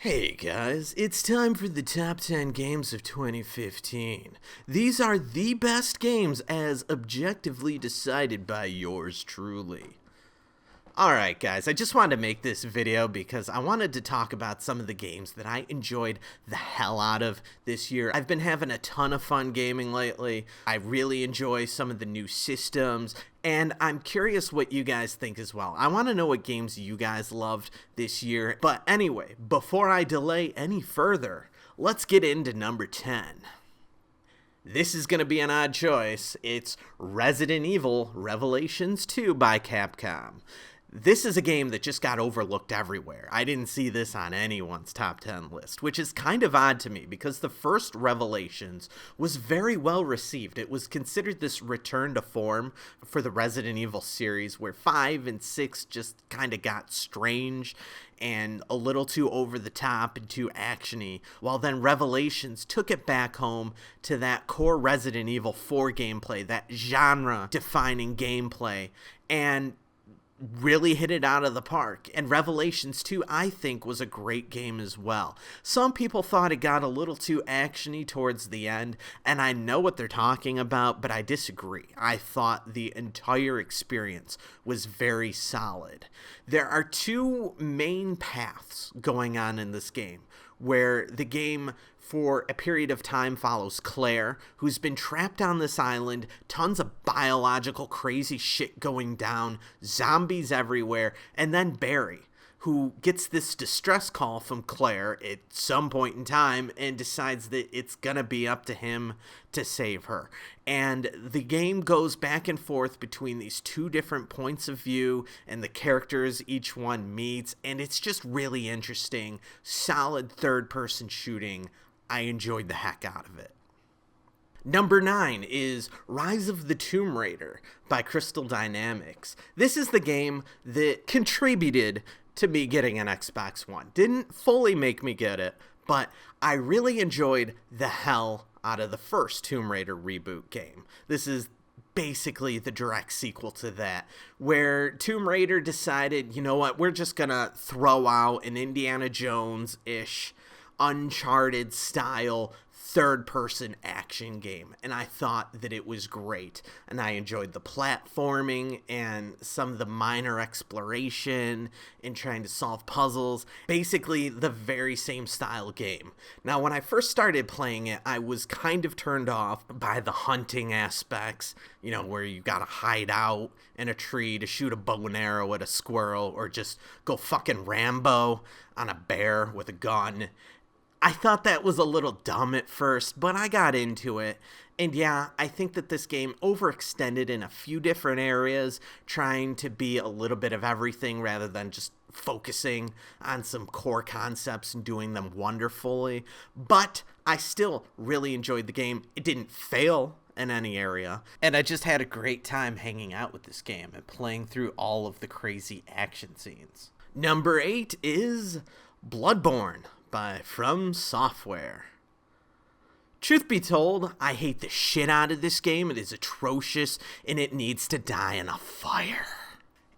Hey guys, it's time for the top 10 games of 2015. These are the best games as objectively decided by yours truly. Alright guys, I just wanted to make this video because I wanted to talk about some of the games that I enjoyed the hell out of this year. I've been having a ton of fun gaming lately. I really enjoy some of the new systems, and I'm curious what you guys think as well. I want to know what games you guys loved this year. But anyway, before I delay any further, let's get into number 10. This is going to be an odd choice. It's Resident Evil Revelations 2 by Capcom. This is a game that just got overlooked everywhere. I didn't see this on anyone's top 10 list, which is kind of odd to me because the first Revelations was very well received. It was considered this return to form for the Resident Evil series, where 5 and 6 just kind of got strange and a little too over the top and too actiony, while then Revelations took it back home to that core Resident Evil 4 gameplay, that genre-defining gameplay, and really hit it out of the park. And Revelations 2, I think, was a great game as well. Some people thought it got a little too actiony towards the end, and I know what they're talking about, but I disagree. I thought the entire experience was very solid. There are two main paths going on in this game, where the game for a period of time follows Claire, who's been trapped on this island, tons of biological crazy shit going down, zombies everywhere, and then Barry, who gets this distress call from Claire at some point in time and decides that it's gonna be up to him to save her. And the game goes back and forth between these two different points of view and the characters each one meets, and it's just really interesting. Solid third-person shooting. I enjoyed the heck out of it. Number 9 is Rise of the Tomb Raider by Crystal Dynamics. This is the game that contributed to me getting an Xbox One. Didn't fully make me get it, but I really enjoyed the hell out of the first Tomb Raider reboot game. This is basically the direct sequel to that, where Tomb Raider decided, you know what, we're just gonna throw out an Indiana Jones-ish, Uncharted style third-person action game, and I thought that it was great, and I enjoyed the platforming and some of the minor exploration and trying to solve puzzles. Basically the very same style game. Now, when I first started playing it, I was kind of turned off by the hunting aspects, you know, where you gotta hide out in a tree to shoot a bow and arrow at a squirrel, or just go fucking Rambo on a bear with a gun. I thought that was a little dumb at first, but I got into it. And yeah, I think that this game overextended in a few different areas, trying to be a little bit of everything rather than just focusing on some core concepts and doing them wonderfully. But I still really enjoyed the game. It didn't fail in any area, and I just had a great time hanging out with this game and playing through all of the crazy action scenes. Number 8 is Blood-Borne by From Software. Truth be told, I hate the shit out of this game. It is atrocious, and it needs to die in a fire.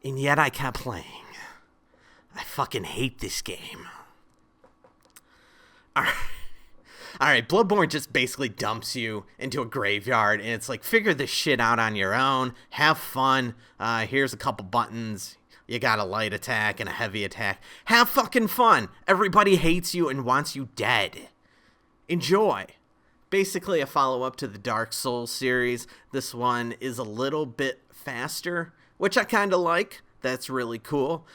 And yet I kept playing. I fucking hate this game. Alright, Blood-Borne just basically dumps you into a graveyard, and it's like, figure this shit out on your own, have fun, here's a couple buttons. You got a light attack and a heavy attack. Have fucking fun. Everybody hates you and wants you dead. Enjoy. Basically a follow-up to the Dark Souls series. This one is a little bit faster, which I kind of like. That's really cool.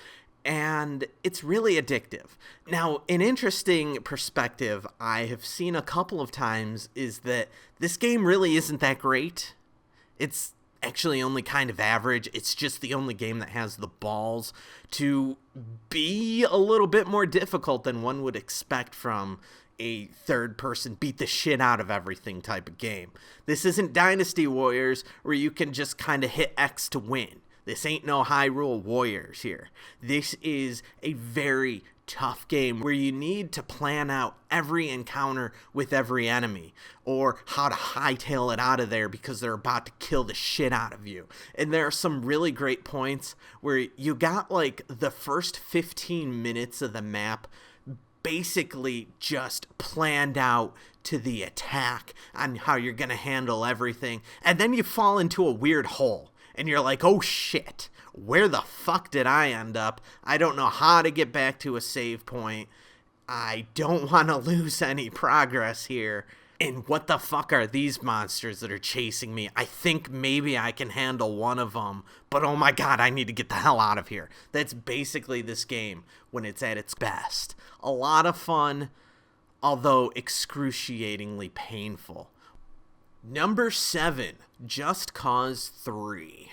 And it's really addictive. Now, an interesting perspective I have seen a couple of times is that this game really isn't that great. It's actually only kind of average. It's just the only game that has the balls to be a little bit more difficult than one would expect from a third-person beat the shit out of everything type of game. This isn't Dynasty Warriors where you can just kind of hit X to win. This ain't no Hyrule Warriors here. This is a very tough game where you need to plan out every encounter with every enemy, or how to hightail it out of there because they're about to kill the shit out of you. And there are some really great points where you got like the first 15 minutes of the map basically just planned out to the attack on how you're going to handle everything. And then you fall into a weird hole and you're like, oh shit, where the fuck did I end up? I don't know how to get back to a save point. I don't want to lose any progress here. And what the fuck are these monsters that are chasing me? I think maybe I can handle one of them, but oh my god, I need to get the hell out of here. That's basically this game when it's at its best. A lot of fun, although excruciatingly painful. Number 7, Just Cause 3.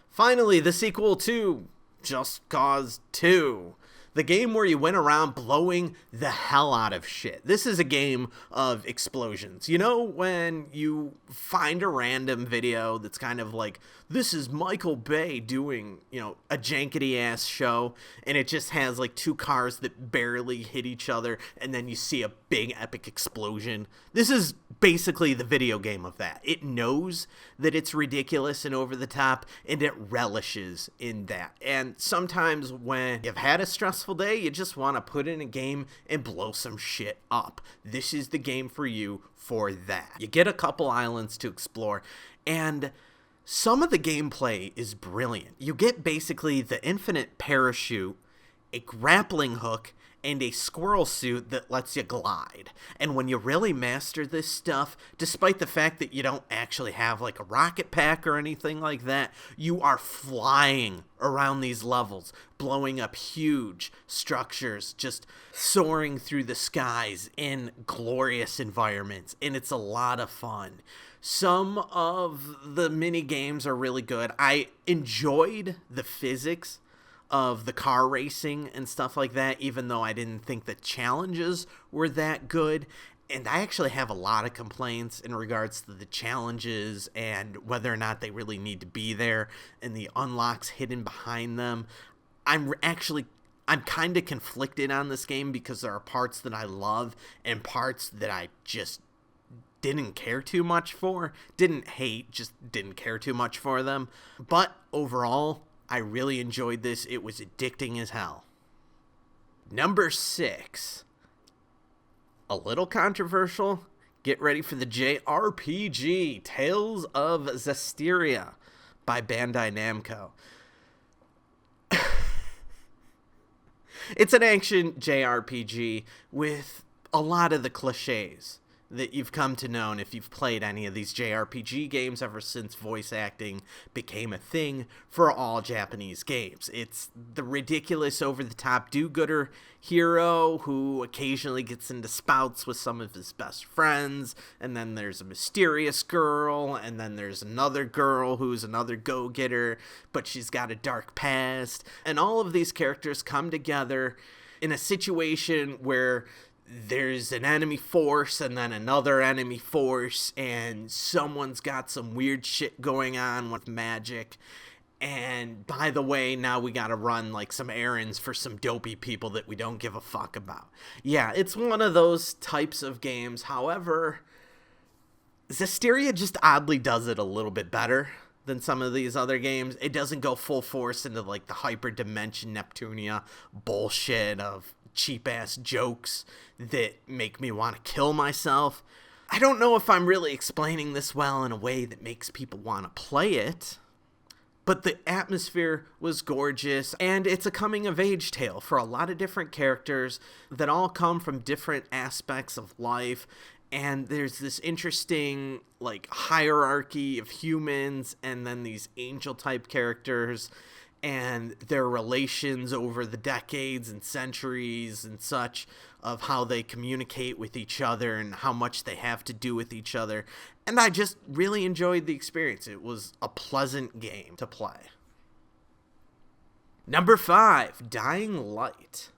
Finally, the sequel to Just Cause 2. The game where you went around blowing the hell out of shit. This is a game of explosions. You know when you find a random video that's kind of like, this is Michael Bay doing, a jankety-ass show, and it just has like 2 cars that barely hit each other, and then you see a big epic explosion. This is basically the video game of that. It knows that it's ridiculous and over the top, and it relishes in that. And sometimes when you've had a stressful day, you just want to put in a game and blow some shit up. This is the game for you for that. You get a couple islands to explore, and some of the gameplay is brilliant. You get basically the infinite parachute, a grappling hook, and a squirrel suit that lets you glide. And when you really master this stuff, despite the fact that you don't actually have like a rocket pack or anything like that, you are flying around these levels, blowing up huge structures, just soaring through the skies in glorious environments, and it's a lot of fun. Some of the mini games are really good. I enjoyed the physics of the car racing and stuff like that, even though I didn't think the challenges were that good. And I actually have a lot of complaints in regards to the challenges and whether or not they really need to be there and the unlocks hidden behind them. I'm kind of conflicted on this game because there are parts that I love and parts that I just didn't care too much for. Didn't hate, just didn't care too much for them. But overall, I really enjoyed this. It was addicting as hell. Number 6. A little controversial. Get ready for the JRPG, Tales of Zestiria by Bandai Namco. It's an action JRPG with a lot of the cliches that you've come to know if you've played any of these JRPG games ever since voice acting became a thing for all Japanese games. It's the ridiculous, over-the-top do-gooder hero who occasionally gets into spouts with some of his best friends, and then there's a mysterious girl, and then there's another girl who's another go-getter, but she's got a dark past, and all of these characters come together in a situation where there's an enemy force and then another enemy force, and someone's got some weird shit going on with magic. And by the way, now we gotta run like some errands for some dopey people that we don't give a fuck about. Yeah, it's one of those types of games. However, Zestiria just oddly does it a little bit better than some of these other games. It doesn't go full force into like the hyperdimension Neptunia bullshit of cheap-ass jokes that make me want to kill myself. I don't know if I'm really explaining this well in a way that makes people want to play it, but the atmosphere was gorgeous, and it's a coming-of-age tale for a lot of different characters that all come from different aspects of life, and there's this interesting, like, hierarchy of humans, and then these angel-type characters, and their relations over the decades and centuries and such of how they communicate with each other and how much they have to do with each other. And I just really enjoyed the experience. It was a pleasant game to play. Number 5, Dying Light.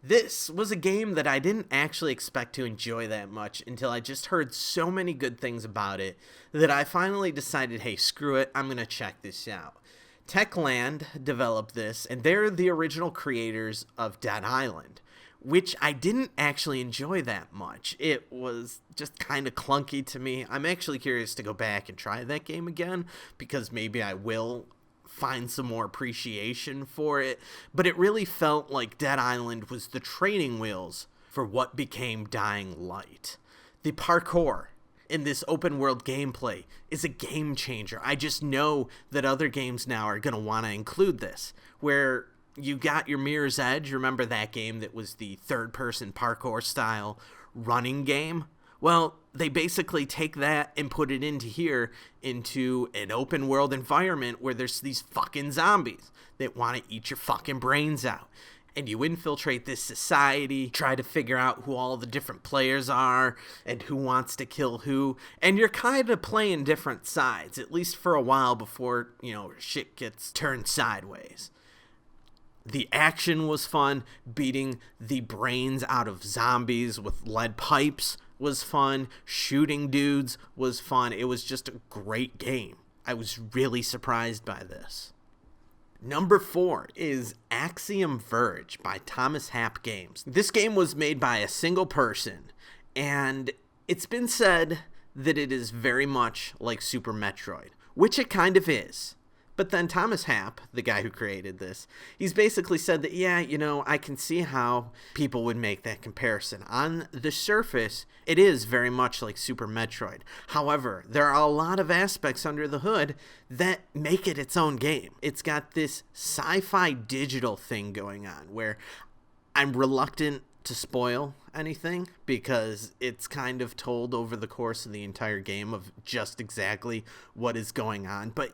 This was a game that I didn't actually expect to enjoy that much until I just heard so many good things about it that I finally decided, hey, screw it, I'm going to check this out. Techland developed this, and they're the original creators of Dead Island, which I didn't actually enjoy that much. It was just kind of clunky to me. I'm actually curious to go back and try that game again, because maybe I will find some more appreciation for it. But it really felt like Dead Island was the training wheels for what became Dying Light. The parkour in this open world gameplay is a game changer. I just know that other games now are going to want to include this, where you got your Mirror's Edge. Remember that game that was the third-person parkour style running game? Well, they basically take that and put it into an open world environment where there's these fucking zombies that want to eat your fucking brains out. And you infiltrate this society, try to figure out who all the different players are and who wants to kill who. And you're kind of playing different sides, at least for a while before, shit gets turned sideways. The action was fun. Beating the brains out of zombies with lead pipes was fun. Shooting dudes was fun. It was just a great game. I was really surprised by this. Number 4 is Axiom Verge by Thomas Happ Games. This game was made by a single person, and it's been said that it is very much like Super Metroid, which it kind of is. But then Thomas Happ, the guy who created this, he's basically said that, I can see how people would make that comparison. On the surface, it is very much like Super Metroid. However, there are a lot of aspects under the hood that make it its own game. It's got this sci-fi digital thing going on where I'm reluctant to spoil anything because it's kind of told over the course of the entire game of just exactly what is going on. But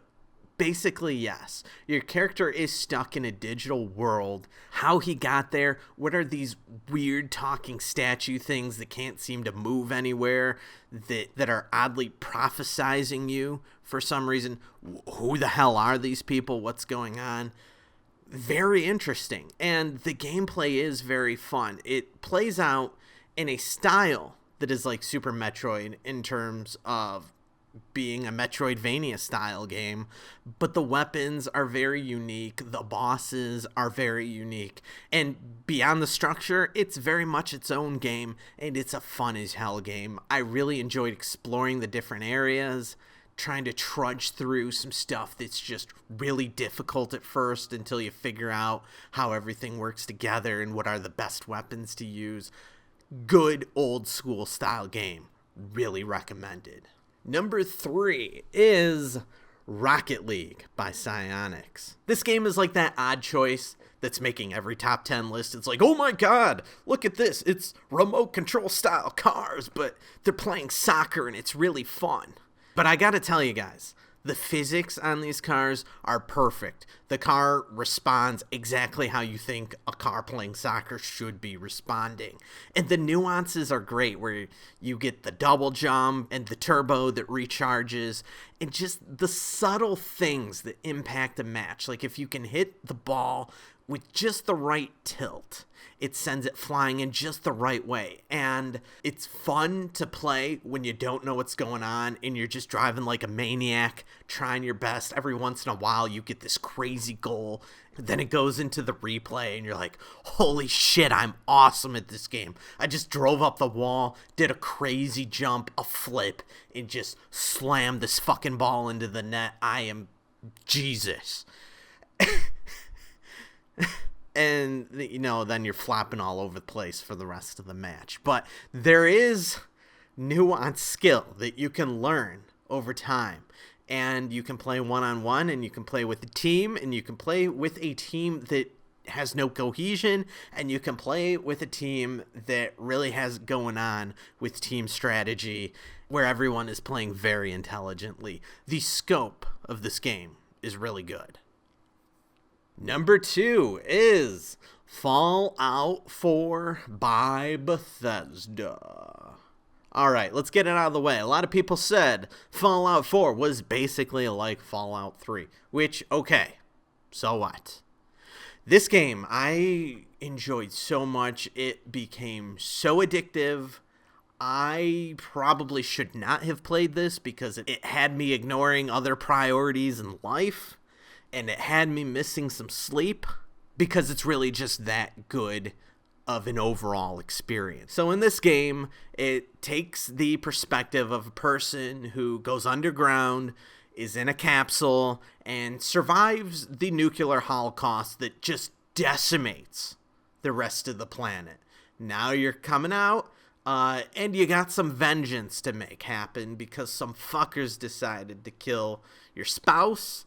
basically, yes. Your character is stuck in a digital world. How he got there, what are these weird talking statue things that can't seem to move anywhere, that are oddly prophesizing you for some reason. Who the hell are these people? What's going on? Very interesting. And the gameplay is very fun. It plays out in a style that is like Super Metroid in terms of being a Metroidvania style game, but the weapons are very unique, the bosses are very unique, and beyond the structure, it's very much its own game, and it's a fun as hell game. I really enjoyed exploring the different areas, trying to trudge through some stuff that's just really difficult at first until you figure out how everything works together and what are the best weapons to use. Good old school style game. Really recommended. Number 3 is Rocket League by Psyonix. This game is like that odd choice that's making every top 10 list. It's like, oh my god, look at this. It's remote control style cars, but they're playing soccer and it's really fun. But I gotta tell you guys, the physics on these cars are perfect. The car responds exactly how you think a car playing soccer should be responding. And the nuances are great, where you get the double jump and the turbo that recharges, and just the subtle things that impact a match. Like if you can hit the ball with just the right tilt, it sends it flying in just the right way. And it's fun to play when you don't know what's going on and you're just driving like a maniac, trying your best. Every once in a while you get this crazy goal, then it goes into the replay and you're like, holy shit, I'm awesome at this game. I just drove up the wall, did a crazy jump, a flip, and just slammed this fucking ball into the net. I am Jesus. And, then you're flopping all over the place for the rest of the match. But there is nuanced skill that you can learn over time. And you can play one-on-one, and you can play with a team, and you can play with a team that has no cohesion, and you can play with a team that really has going on with team strategy, where everyone is playing very intelligently. The scope of this game is really good. Number 2 is Fallout 4 by Bethesda. Alright, let's get it out of the way. A lot of people said Fallout 4 was basically like Fallout 3, which, okay, so what? This game, I enjoyed so much. It became so addictive. I probably should not have played this because it had me ignoring other priorities in life. And it had me missing some sleep because it's really just that good of an overall experience. So in this game, it takes the perspective of a person who goes underground, is in a capsule, and survives the nuclear holocaust that just decimates the rest of the planet. Now you're coming out, and you got some vengeance to make happen because some fuckers decided to kill your spouse,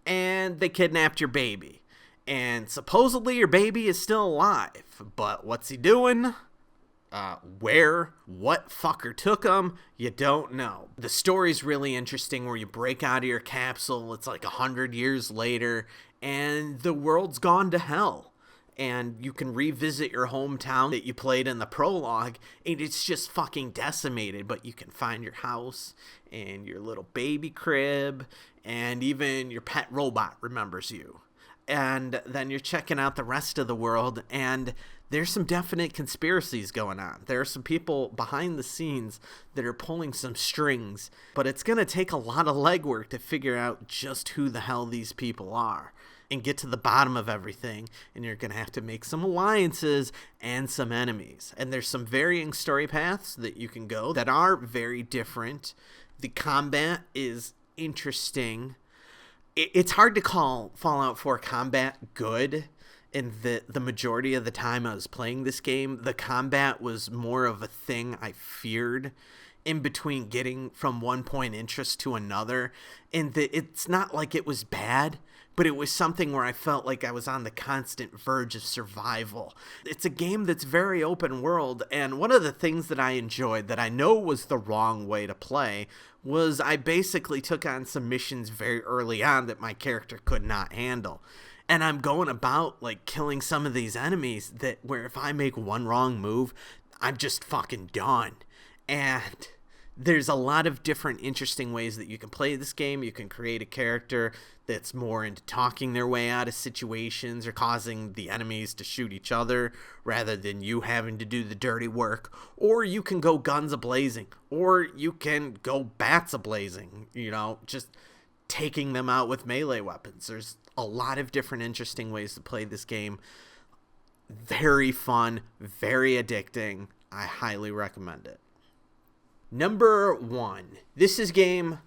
and they kidnapped your baby. And supposedly your baby is still alive, but what's he doing? What fucker took him? You don't know. The story's really interesting where you break out of your capsule, it's like 100 years later, and the world's gone to hell. And you can revisit your hometown that you played in the prologue, and it's just fucking decimated, but you can find your house, and your little baby crib, and even your pet robot remembers you. And then you're checking out the rest of the world, and there's some definite conspiracies going on. There are some people behind the scenes that are pulling some strings, but it's going to take a lot of legwork to figure out just who the hell these people are and get to the bottom of everything. And you're going to have to make some alliances and some enemies. And there's some varying story paths that you can go that are very different. The combat is interesting. It's hard to call Fallout 4 combat good. And the majority of the time I was playing this game, the combat was more of a thing I feared in between getting from one point interest to another. And it's not like it was bad, but it was something where I felt like I was on the constant verge of survival. It's a game that's very open world, and one of the things that I enjoyed that I know was the wrong way to play was I basically took on some missions very early on that my character could not handle. And I'm going about, like, killing some of these enemies that where if I make one wrong move, I'm just fucking done. And there's a lot of different interesting ways that you can play this game. You can create a character that's more into talking their way out of situations or causing the enemies to shoot each other rather than you having to do the dirty work. Or you can go guns a-blazing. Or you can go bats a-blazing, you know, just taking them out with melee weapons. There's a lot of different interesting ways to play this game. Very fun, very addicting. I highly recommend it. Number 1. This is a game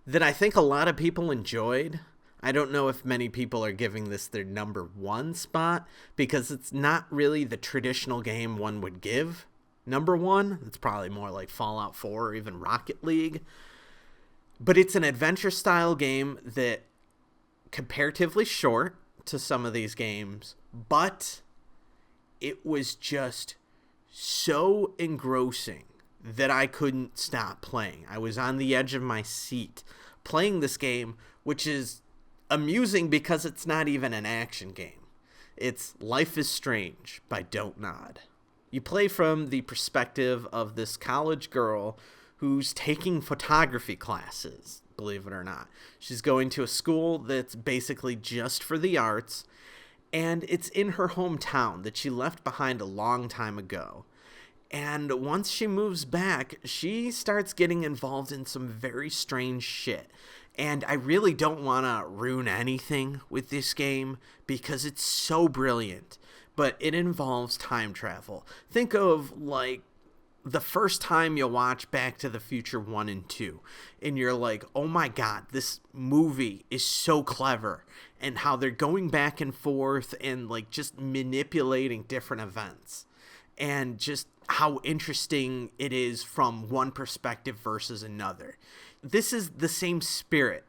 that I think a lot of people enjoyed. I don't know if many people are giving this their number 1 spot because it's not really the traditional game one would give number 1. It's probably more like Fallout 4 or even Rocket League. But it's an adventure-style game that comparatively short to some of these games, but it was just so engrossing that I couldn't stop playing. I was on the edge of my seat playing this game, which is amusing because it's not even an action game. It's Life is Strange by Don't Nod. You play from the perspective of this college girl who's taking photography classes, believe it or not. She's going to a school that's basically just for the arts, and it's in her hometown that she left behind a long time ago. And once she moves back, she starts getting involved in some very strange shit. And I really don't want to ruin anything with this game because it's so brilliant. But it involves time travel. Think of, like, the first time you watch Back to the Future 1 and 2, and you're like, oh my god, this movie is so clever, and how they're going back and forth and, like, just manipulating different events, and just how interesting it is from one perspective versus another. This is the same spirit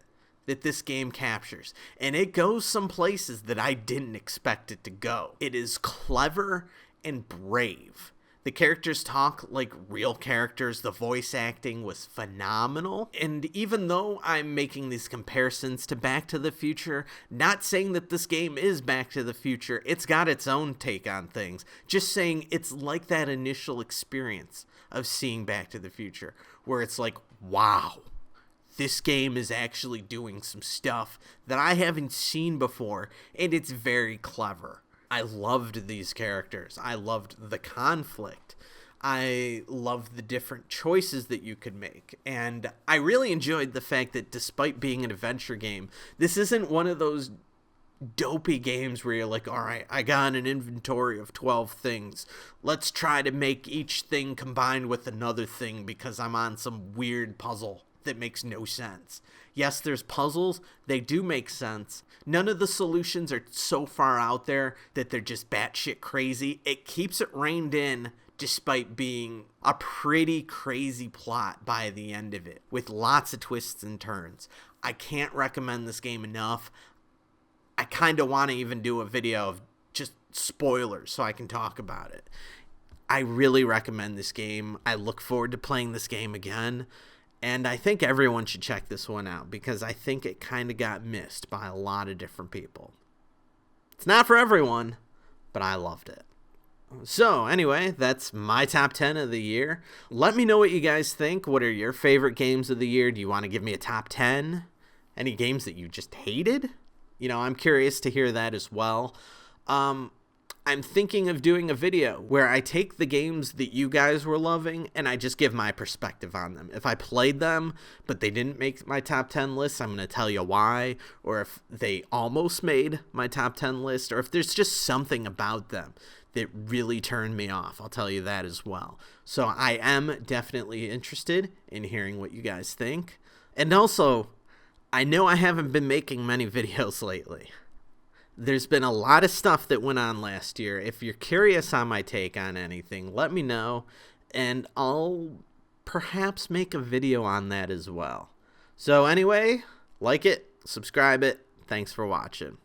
that this game captures, and it goes some places that I didn't expect it to go. It is clever and brave. The characters talk like real characters. The voice acting was phenomenal. And even though I'm making these comparisons to Back to the Future, not saying that this game is Back to the Future, it's got its own take on things. Just saying it's like that initial experience of seeing Back to the Future, where it's like, wow, this game is actually doing some stuff that I haven't seen before, and it's very clever. I loved these characters. I loved the conflict. I loved the different choices that you could make. And I really enjoyed the fact that despite being an adventure game, this isn't one of those dopey games where you're like, all right, I got an inventory of 12 things. Let's try to make each thing combined with another thing because I'm on some weird puzzle. that makes no sense. Yes, there's puzzles. They do make sense. None of the solutions are so far out there that they're just batshit crazy. It keeps it reined in despite being a pretty crazy plot by the end of it, with lots of twists and turns. I can't recommend this game enough. I kind of want to even do a video of just spoilers so I can talk about it. I really recommend this game. I look forward to playing this game again. And I think everyone should check this one out because I think it kind of got missed by a lot of different people. It's not for everyone, but I loved it. So anyway, that's my top 10 of the year. Let me know what you guys think. What are your favorite games of the year? Do you want to give me a top 10? Any games that you just hated? You know, I'm curious to hear that as well. I'm thinking of doing a video where I take the games that you guys were loving and I just give my perspective on them. If I played them, but they didn't make my top 10 list, I'm going to tell you why. Or if they almost made my top 10 list, or if there's just something about them that really turned me off, I'll tell you that as well. So I am definitely interested in hearing what you guys think. And also, I know I haven't been making many videos lately. There's been a lot of stuff that went on last year. If you're curious on my take on anything, let me know, and I'll perhaps make a video on that as well. So anyway, like it, subscribe it. Thanks for watching.